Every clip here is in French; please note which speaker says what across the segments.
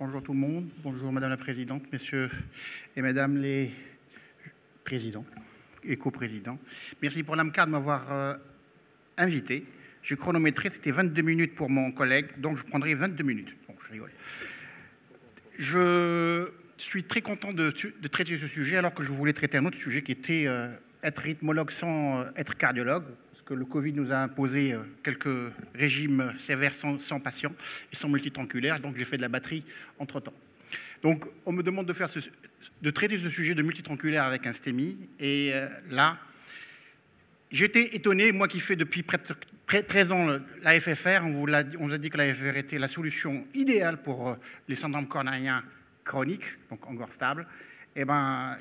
Speaker 1: Bonjour tout le monde, bonjour Madame la Présidente, Messieurs et Mesdames les Présidents et coprésidents. Merci pour l'AMCA de m'avoir invité. J'ai chronométré, c'était 22 minutes pour mon collègue, donc je prendrai 22 minutes. Bon, je rigole. Je suis très content de traiter ce sujet alors que je voulais traiter un autre sujet qui était être rythmologue sans être cardiologue. Que le Covid nous a imposé quelques régimes sévères sans patients et sans multitronculaires, donc j'ai fait de la batterie entre-temps. Donc on me demande de traiter ce sujet de multitronculaire avec un STEMI, et là, j'étais étonné, moi qui fais depuis près de 13 ans la FFR, on nous a dit que la FFR était la solution idéale pour les syndromes coronariens chroniques, donc encore stables, et ben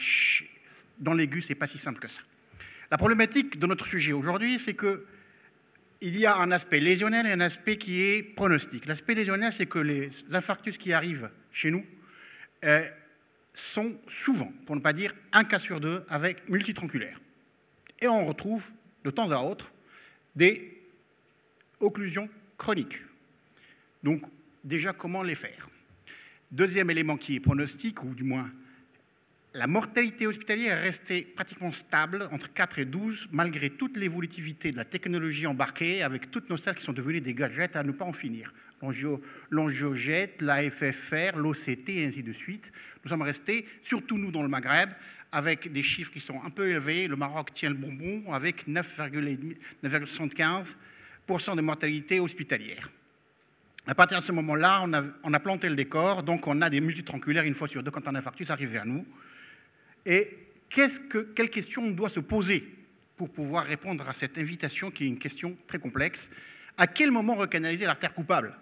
Speaker 1: dans l'aigu, c'est pas si simple que ça. La problématique de notre sujet aujourd'hui, c'est qu'il y a un aspect lésionnel et un aspect qui est pronostic. L'aspect lésionnel, c'est que les infarctus qui arrivent chez nous sont souvent, pour ne pas dire un cas sur deux, avec multitronculaire. Et on retrouve de temps à autre des occlusions chroniques. Donc, déjà, comment les faire? Deuxième élément qui est pronostic, ou du moins la mortalité hospitalière est restée pratiquement stable entre 4 et 12, malgré toute l'évolutivité de la technologie embarquée, avec toutes nos salles qui sont devenues des gadgets à ne pas en finir. L'angiojet, la FFR, l'OCT, et ainsi de suite. Nous sommes restés, surtout nous dans le Maghreb, avec des chiffres qui sont un peu élevés. Le Maroc tient le bonbon avec 9,75% de mortalité hospitalière. À partir de ce moment-là, on a planté le décor, donc on a des multitronculaires une fois sur deux quand un infarctus arrive vers nous. Et quelle question on doit se poser pour pouvoir répondre à cette invitation qui est une question très complexe? À quel moment recanaliser l'artère coupable?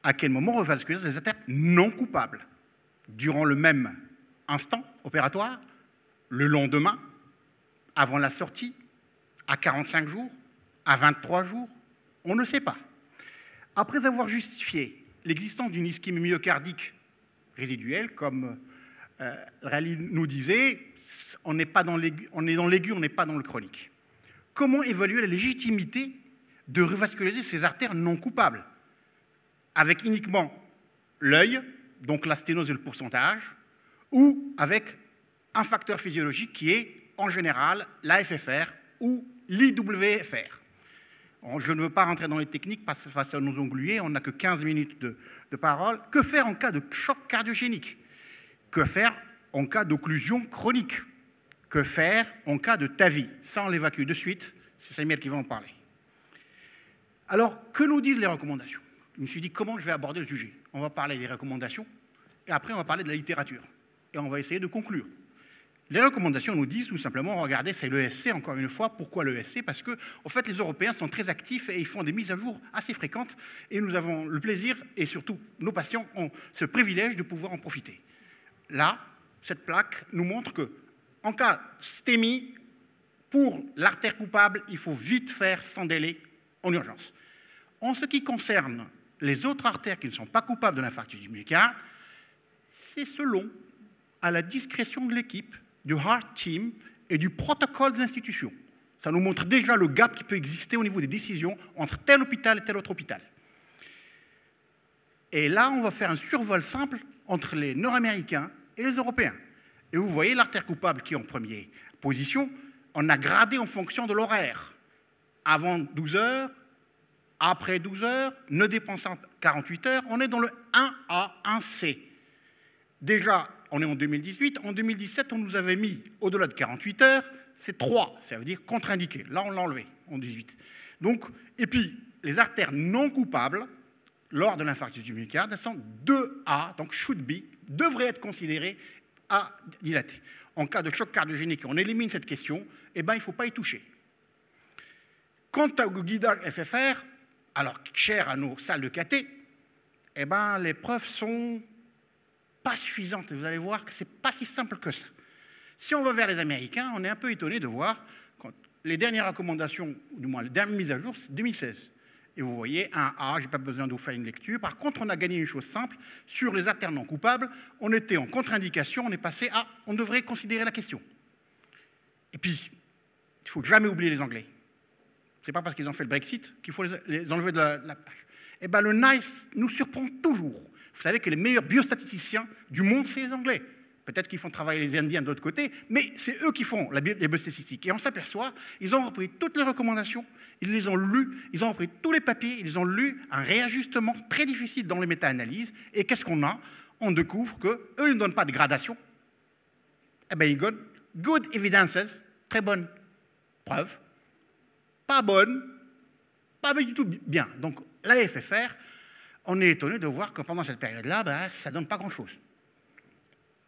Speaker 1: À quel moment revasculariser les artères non coupables? Durant le même instant opératoire, le lendemain, avant la sortie, à 45 jours, à 23 jours? On ne sait pas. Après avoir justifié l'existence d'une ischémie myocardique résiduelle, comme Rally nous disait, on est dans l'aigu, on n'est pas dans le chronique. Comment évaluer la légitimité de revasculariser ces artères non coupables? Avec uniquement l'œil, donc la sténose et le pourcentage, ou avec un facteur physiologique qui est, en général, la FFR ou l'IWFR. Je ne veux pas rentrer dans les techniques face à nos onglués, on n'a que 15 minutes de parole. Que faire en cas de choc cardiogénique? Que faire en cas d'occlusion chronique? Que faire en cas de TAVI? Ça, on l'évacue de suite, c'est Samuel qui va en parler. Alors, que nous disent les recommandations? Je me suis dit, comment je vais aborder le sujet? On va parler des recommandations, et après on va parler de la littérature. Et on va essayer de conclure. Les recommandations nous disent tout simplement, regardez, c'est l'ESC, encore une fois. Pourquoi l'ESC? Parce que, en fait, les Européens sont très actifs et ils font des mises à jour assez fréquentes. Et nous avons le plaisir, et surtout nos patients ont ce privilège de pouvoir en profiter. Là, cette plaque nous montre qu'en cas STEMI, pour l'artère coupable, il faut vite faire sans délai en urgence. En ce qui concerne les autres artères qui ne sont pas coupables de l'infarctus du myocarde, c'est selon à la discrétion de l'équipe, du Heart Team et du protocole de l'institution. Ça nous montre déjà le gap qui peut exister au niveau des décisions entre tel hôpital et tel autre hôpital. Et là, on va faire un survol simple entre les Nord-Américains et les Européens. Et vous voyez l'artère coupable qui est en première position, on a gradé en fonction de l'horaire. Avant 12 heures, après 12 heures, ne dépensant 48 heures, on est dans le 1A, 1C. Déjà, on est en 2018. En 2017, on nous avait mis au-delà de 48 heures, c'est 3, ça veut dire contre-indiqué. Là, on l'a enlevé en 18. Donc, et puis, les artères non coupables, lors de l'infarctus du myocarde, elles sont 2A, donc should be, devraient être considérées à dilater. En cas de choc cardiogénique, on élimine cette question, eh ben, il ne faut pas y toucher. Quant au guidage FFR, alors cher à nos salles de caté, eh ben, les preuves sont pas suffisantes. Vous allez voir que ce n'est pas si simple que ça. Si on va vers les Américains, on est un peu étonné de voir les dernières recommandations, ou du moins les dernières mises à jour, c'est 2016. Et vous voyez, 1A, je n'ai pas besoin de vous faire une lecture. Par contre, on a gagné une chose simple. Sur les artères non coupables, on était en contre-indication, on est passé à on devrait considérer la question. Et puis, il ne faut jamais oublier les Anglais. Ce n'est pas parce qu'ils ont fait le Brexit qu'il faut les enlever de la page. Eh bien, le NICE nous surprend toujours. Vous savez que les meilleurs biostatisticiens du monde, c'est les Anglais. Peut-être qu'ils font travailler les Indiens de l'autre côté, mais c'est eux qui font les biostatistiques. Et on s'aperçoit, ils ont repris toutes les recommandations, ils les ont lues, ils ont repris tous les papiers, ils ont lu un réajustement très difficile dans les méta-analyses. Et qu'est-ce qu'on a? On découvre qu'eux, ils ne donnent pas de gradation. Eh bien, ils donnent good evidences, très bonne preuve, pas bonne, pas du tout bien. Donc, la FFR, on est étonné de voir que pendant cette période-là, ben, ça ne donne pas grand-chose.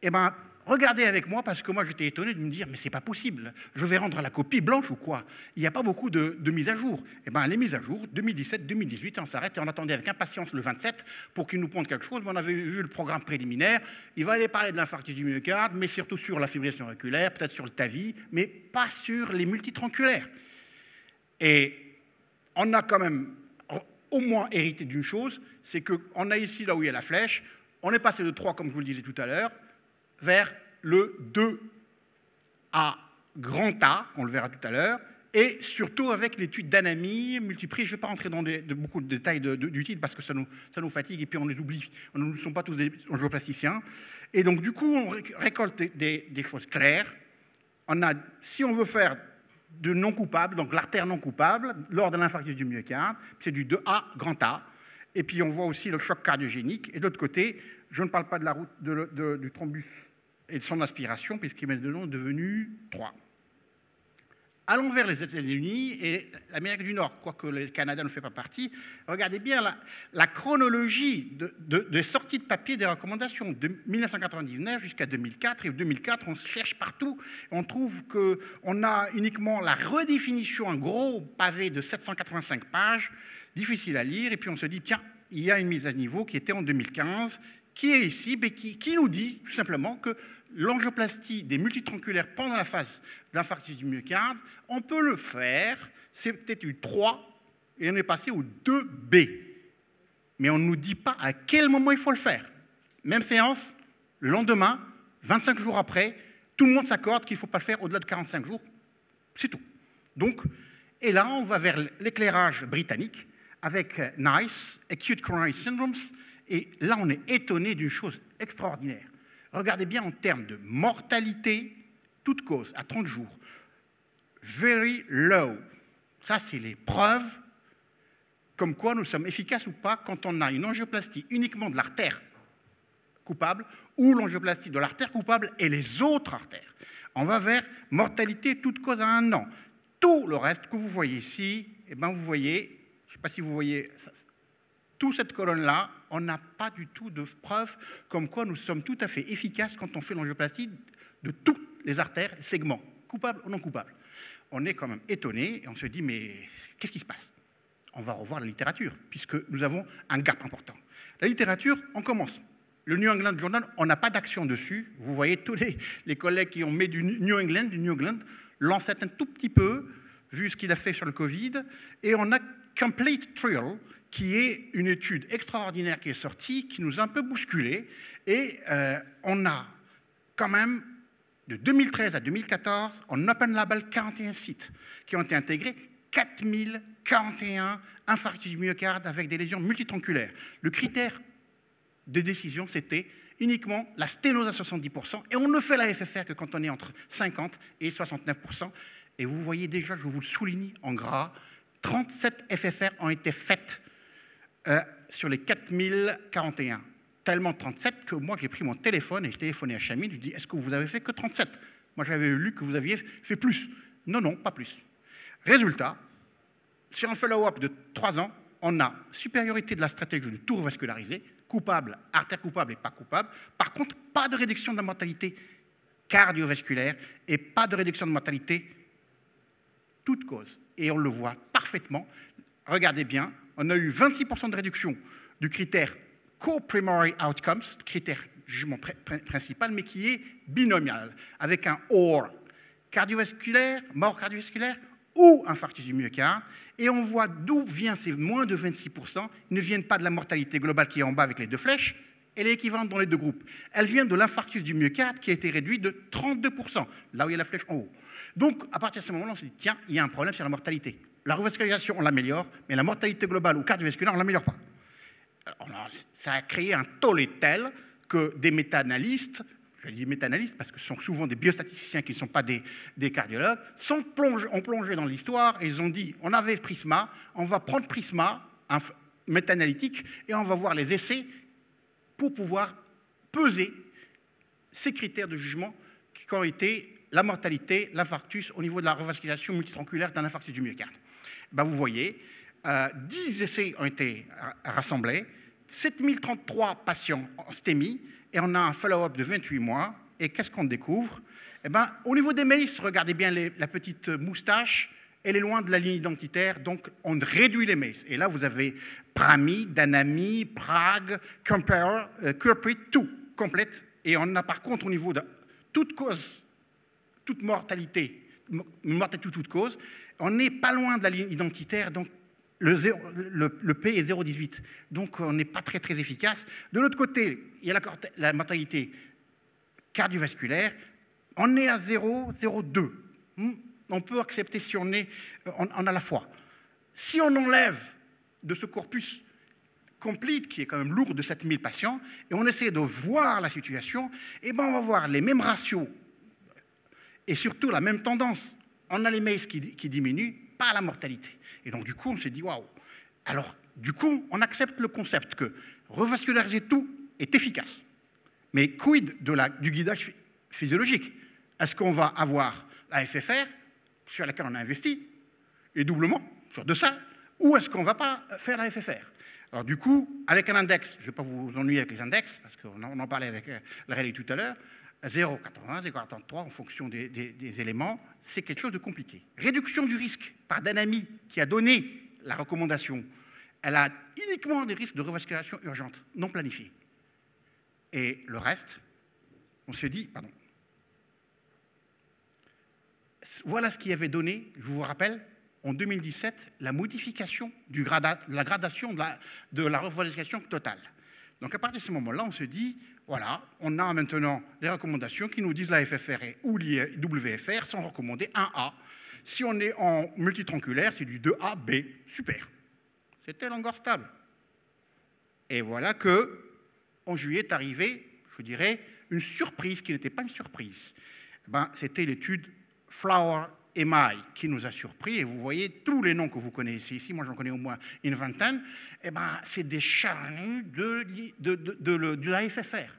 Speaker 1: Eh bien, regardez avec moi, parce que moi, j'étais étonné de me dire, mais c'est pas possible, je vais rendre la copie blanche ou quoi? Il n'y a pas beaucoup de mises à jour. Eh bien, les mises à jour, 2017, 2018, on s'arrête et on attendait avec impatience le 27 pour qu'il nous pondent quelque chose. Mais on avait vu le programme préliminaire. Il va aller parler de l'infarctus du myocarde, mais surtout sur la fibrillation auriculaire, peut-être sur le TAVI, mais pas sur les multitronculaires. Et on a quand même au moins hérité d'une chose, c'est qu'on a ici, là où il y a la flèche, on est passé de 3, comme je vous le disais tout à l'heure, vers le 2A grand A, on le verra tout à l'heure, et surtout avec l'étude d'Anami, multiprix. Je ne vais pas rentrer dans beaucoup de détails du titre parce que ça nous fatigue et puis on les oublie. Nous ne sommes pas tous des angioplasticiens. Et donc, du coup, on récolte des choses claires. Si on veut faire de non coupable, donc l'artère non coupable, lors de l'infarctus du myocarde, c'est du 2A grand A. Et puis, on voit aussi le choc cardiogénique. Et de l'autre côté, je ne parle pas de la route du thrombus et de son aspiration, puisqu'il est maintenant devenu 3. Allons vers les États-Unis et l'Amérique du Nord, quoique le Canada ne fait pas partie. Regardez bien la chronologie des sorties de papier des recommandations de 1999 jusqu'à 2004. Et en 2004, on cherche partout. On trouve qu'on a uniquement la redéfinition, un gros pavé de 785 pages, difficile à lire. Et puis on se dit, tiens, il y a une mise à niveau qui était en 2015, qui est ici, mais qui nous dit tout simplement que l'angioplastie des multitronculaires pendant la phase d'infarctus du myocarde, on peut le faire, c'est peut-être eu 3, et on est passé au 2B. Mais on ne nous dit pas à quel moment il faut le faire. Même séance, le lendemain, 25 jours après, tout le monde s'accorde qu'il ne faut pas le faire au-delà de 45 jours. C'est tout. Donc, et là, on va vers l'éclairage britannique avec NICE, Acute Coronary Syndromes, et là, on est étonné d'une chose extraordinaire. Regardez bien en termes de mortalité, toute cause, à 30 jours. Very low. Ça, c'est les preuves comme quoi nous sommes efficaces ou pas quand on a une angioplastie uniquement de l'artère coupable ou l'angioplastie de l'artère coupable et les autres artères. On va vers mortalité, toute cause à 1 an. Tout le reste que vous voyez ici, eh ben vous voyez, je ne sais pas si vous voyez, toute cette colonne-là, on n'a pas du tout de preuves comme quoi nous sommes tout à fait efficaces quand on fait l'angioplastie de toutes les artères, segments, coupables ou non coupables. On est quand même étonné et on se dit, mais qu'est-ce qui se passe? On va revoir la littérature, puisque nous avons un gap important. La littérature, on commence. Le New England Journal, on n'a pas d'action dessus. Vous voyez tous les collègues qui ont mis du New England, Lancet un tout petit peu, vu ce qu'il a fait sur le Covid. Et on a Complete Trial, qui est une étude extraordinaire qui est sortie, qui nous a un peu bousculé. Et on a quand même, de 2013 à 2014, en Open Label, 41 sites qui ont été intégrés, 4041 infarctus du myocarde avec des lésions multitronculaires. Le critère de décision, c'était uniquement la sténose à 70%, et on ne fait la FFR que quand on est entre 50 et 69%. Et vous voyez déjà, je vous le souligne en gras, 37 FFR ont été faites sur les 4041. Tellement 37 que moi, j'ai pris mon téléphone et j'ai téléphoné à Chamine, je lui ai dit, est-ce que vous avez fait que 37? Moi, j'avais lu que vous aviez fait plus. Non, non, pas plus. Résultat, sur un follow-up de 3 ans, on a supériorité de la stratégie de tour vascularisé, coupable, artère coupable et pas coupable. Par contre, pas de réduction de la mortalité cardiovasculaire et pas de réduction de mortalité toute cause. Et on le voit parfaitement. Regardez bien, on a eu 26% de réduction du critère co-primary outcomes, critère jugement principal, mais qui est binomial, avec un OR, cardiovasculaire, mort cardiovasculaire ou infarctus du myocarde. Et on voit d'où vient ces moins de 26%. Ils ne viennent pas de la mortalité globale qui est en bas avec les 2 flèches, elle est équivalente dans les 2 groupes. Elle vient de l'infarctus du myocarde qui a été réduit de 32%, là où il y a la flèche en haut. Donc, à partir de ce moment-là, on s'est dit, tiens, il y a un problème sur la mortalité. La revascularisation, on l'améliore, mais la mortalité globale ou cardiovasculaire, on ne l'améliore pas. Ça a créé un tollé tel que des méta-analystes, je dis méta-analystes parce que ce sont souvent des biostatisticiens qui ne sont pas des cardiologues, ont plongé dans l'histoire et ils ont dit, on avait Prisma, on va prendre Prisma, un méta-analytique, et on va voir les essais pour pouvoir peser ces critères de jugement qui ont été la mortalité, l'infarctus au niveau de la revascularisation multitronculaire d'un infarctus du myocarde. Ben vous voyez, 10 essais ont été rassemblés, 7033 patients en STEMI, et on a un follow-up de 28 mois. Et qu'est-ce qu'on découvre? Eh ben, au niveau des MACE, regardez bien la petite moustache, elle est loin de la ligne identitaire, donc on réduit les MACE. Et là, vous avez PRAMI, DANAMI, PRAG, COMPARE, CURPRIT, tout, complète. Et on a par contre, au niveau de toute cause, toute mortalité, toute cause, on n'est pas loin de la ligne identitaire, donc le P est 0,18. Donc on n'est pas très, très efficace. De l'autre côté, il y a la mortalité cardiovasculaire, on est à 0,02. On peut accepter si on a la foi. Si on enlève de ce corpus complete, qui est quand même lourd de 7000 patients, et on essaie de voir la situation, eh ben on va voir les mêmes ratios et surtout la même tendance. On a les MACE qui diminuent, pas la mortalité. Et donc, du coup, on s'est dit, waouh. Alors, du coup, on accepte le concept que revasculariser tout est efficace. Mais quid du guidage physiologique? Est-ce qu'on va avoir la FFR, sur laquelle on a investi, et doublement, sur de ça, ou est-ce qu'on ne va pas faire la FFR? Alors, du coup, avec un index, je ne vais pas vous ennuyer avec les index, parce qu'on en parlait avec la Rallye tout à l'heure, 0,80, 0,83 en fonction des éléments, c'est quelque chose de compliqué. Réduction du risque par DANAMI, qui a donné la recommandation, elle a uniquement des risques de revascularisation urgente, non planifiés. Et le reste, on se dit, pardon. Voilà ce qui avait donné, je vous rappelle, en 2017, la modification la gradation de la revascularisation totale. Donc à partir de ce moment-là, on se dit, voilà, on a maintenant des recommandations qui nous disent la FFR ou l'IWFR sont recommandées 1A. Si on est en multitronculaire, c'est du 2A, B. Super. C'était l'angor stable. Et voilà que, en juillet, est arrivée, je dirais, une surprise qui n'était pas une surprise. C'était l'étude Flower MI qui nous a surpris, et vous voyez tous les noms que vous connaissez ici, moi j'en connais au moins une vingtaine, c'est des charnus de la FFR.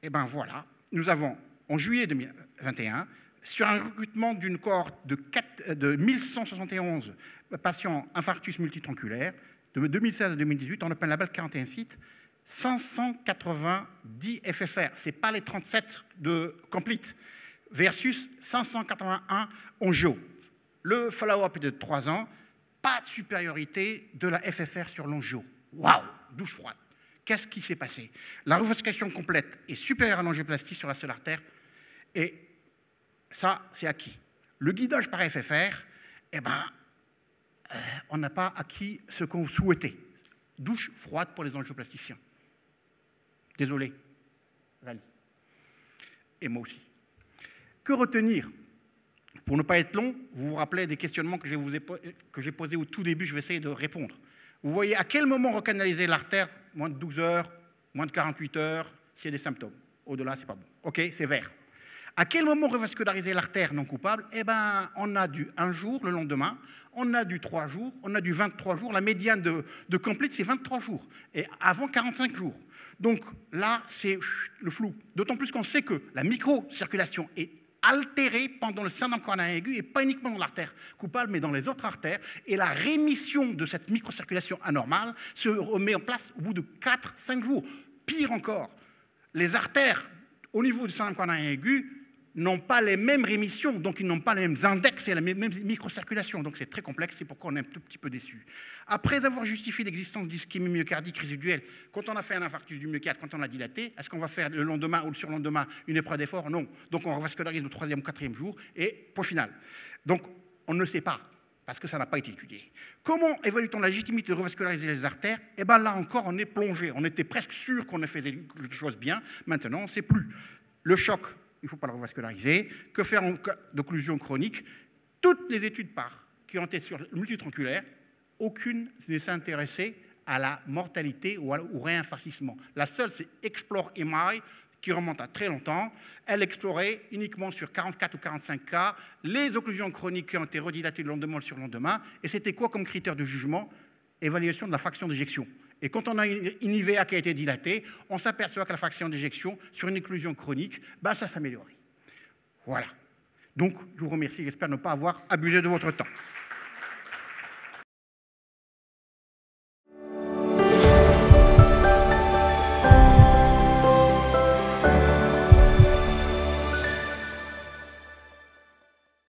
Speaker 1: Et voilà, nous avons, en juillet 2021, sur un recrutement d'une cohorte de 1171 patients infarctus multitronculaires, de 2016 à 2018, on open label 41 sites, 590 FFR, ce n'est pas les 37 de complete, versus 581 en JO. Le follow-up est de 3 ans, pas de supériorité de la FFR sur l'angio. Waouh, douche froide. Qu'est-ce qui s'est passé? La revascularisation complète est supérieure à l'angioplastie sur la seule artère, et ça, c'est acquis. Le guidage par FFR, on n'a pas acquis ce qu'on souhaitait. Douche froide pour les angioplasticiens. Désolé, Rally. Et moi aussi. Que retenir? Pour ne pas être long, vous vous rappelez des questionnements que j'ai posés au tout début, je vais essayer de répondre. Vous voyez à quel moment recanaliser l'artère? Moins de 12 heures, moins de 48 heures, s'il y a des symptômes. Au-delà, c'est pas bon. OK, c'est vert. À quel moment revasculariser l'artère non coupable? On a du 1 jour le lendemain, on a du 3 jours, on a du 23 jours. La médiane de complete, c'est 23 jours. Et avant, 45 jours. Donc là, c'est le flou. D'autant plus qu'on sait que la microcirculation est altérée pendant le syndrome coronarien aigu, et pas uniquement dans l'artère coupable, mais dans les autres artères. Et la rémission de cette microcirculation anormale se remet en place au bout de 4-5 jours. Pire encore, les artères, au niveau du syndrome coronarien aigu, n'ont pas les mêmes rémissions, donc ils n'ont pas les mêmes index et la même microcirculation. Donc c'est très complexe, c'est pourquoi on est un tout petit peu déçu. Après avoir justifié l'existence d'ischémie myocardique résiduelle, quand on a fait un infarctus du myocarde, quand on l'a dilaté, est-ce qu'on va faire le lendemain ou le surlendemain une épreuve d'effort? Non. Donc on revascularise au 3e ou 4e jour, et point final. Donc on ne sait pas, parce que ça n'a pas été étudié. Comment évalue-t-on la légitimité de revasculariser les artères? Là encore, on est plongé. On était presque sûr qu'on faisait les choses bien. Maintenant, on ne sait plus. Le choc, il ne faut pas le revasculariser. Que faire en cas d'occlusion chronique? Toutes les études qui ont été sur le multitronculaire, aucune ne s'est intéressée à la mortalité ou au réinfarcissement. La seule, c'est Explore MI, qui remonte à très longtemps. Elle explorait uniquement sur 44 ou 45 cas les occlusions chroniques qui ont été redilatées le lendemain ou le surlendemain. Et c'était quoi comme critère de jugement? Évaluation de la fraction d'éjection. Et quand on a une IVA qui a été dilatée, on s'aperçoit que la fraction d'éjection sur une occlusion chronique, ben ça s'améliorait. Voilà. Donc, je vous remercie. J'espère ne pas avoir abusé de votre temps.